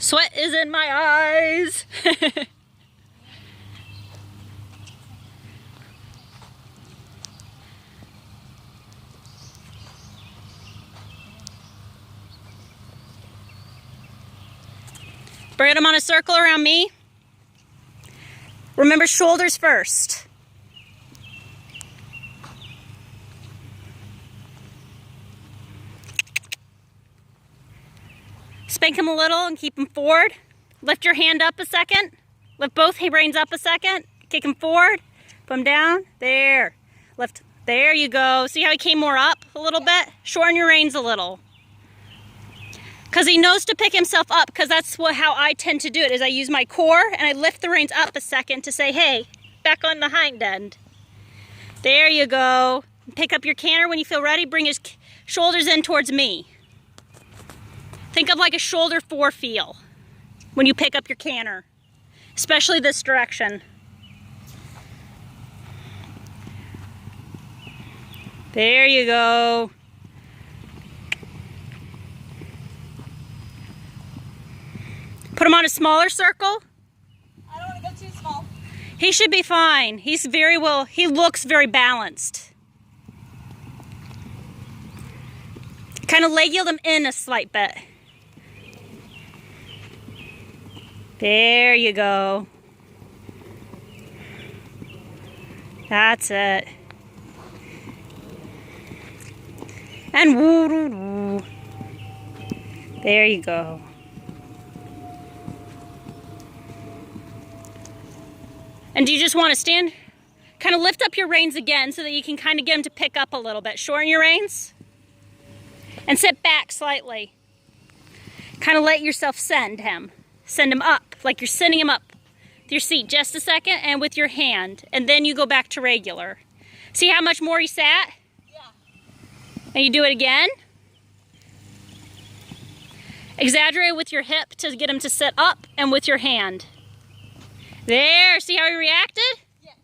Sweat is in my eyes. Bring them on a circle around me. Remember, shoulders first. Spank them a little and keep them forward. Lift your hand up a second. Lift both reins up a second. Kick them forward. Put them down. There. Lift. There you go. See how he came more up a little bit? Shorten your reins a little. Because he knows to pick himself up, because that's how I tend to do it, is I use my core and I lift the reins up a second to say, hey, back on the hind end. There you go. Pick up your canter when you feel ready. Bring his shoulders in towards me. Think of like a shoulder 4 feel when you pick up your canter, especially this direction. There you go. Put him on a smaller circle. I don't want to go too small. He should be fine. He's very well, he looks very balanced. Kind of leg yield him in a slight bit. There you go. That's it. And woo doo doo. There you go. And do you just want to stand? Kind of lift up your reins again so that you can kind of get him to pick up a little bit. Shorten your reins. And sit back slightly. Kind of let yourself send him. Send him up, like you're sending him up with your seat just a second and with your hand. And then you go back to regular. See how much more he sat? Yeah. And you do it again. Exaggerate with your hip to get him to sit up and with your hand. There, see how he reacted? Yes.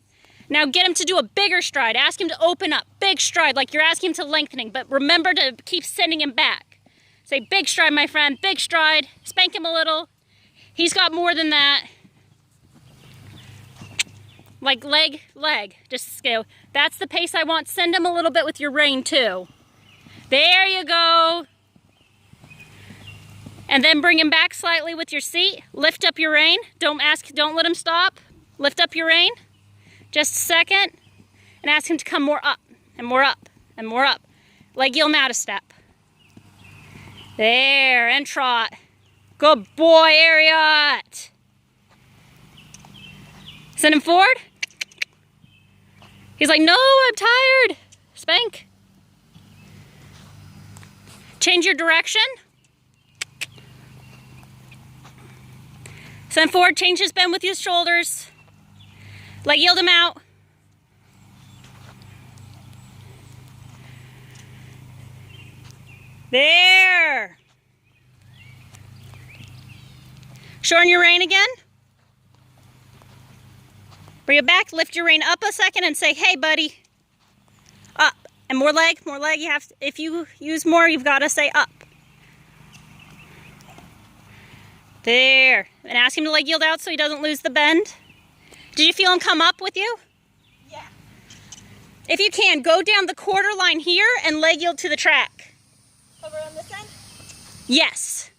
Now get him to do a bigger stride. Ask him to open up, big stride, like you're asking him to lengthening, but remember to keep sending him back. Say, big stride, my friend, big stride. Spank him a little. He's got more than that. Like leg, just go. That's the pace I want. Send him a little bit with your rein too. There you go. And then bring him back slightly with your seat. Lift up your rein. Don't let him stop. Lift up your rein. Just a second. And ask him to come more up and more up and more up. Leg yield him out a step. There, and trot. Good boy, Ariat. Send him forward. He's like, no, I'm tired. Spank. Change your direction. Send forward, change his bend with his shoulders. Leg yield him out. There. Shorten your rein again. Bring it back, lift your rein up a second and say, hey buddy, up. And more leg, you have to, if you use more, you've got to say up. There, and ask him to leg yield out so he doesn't lose the bend. Did you feel him come up with you? Yeah. If you can, go down the quarter line here and leg yield to the track. Over on this end? Yes.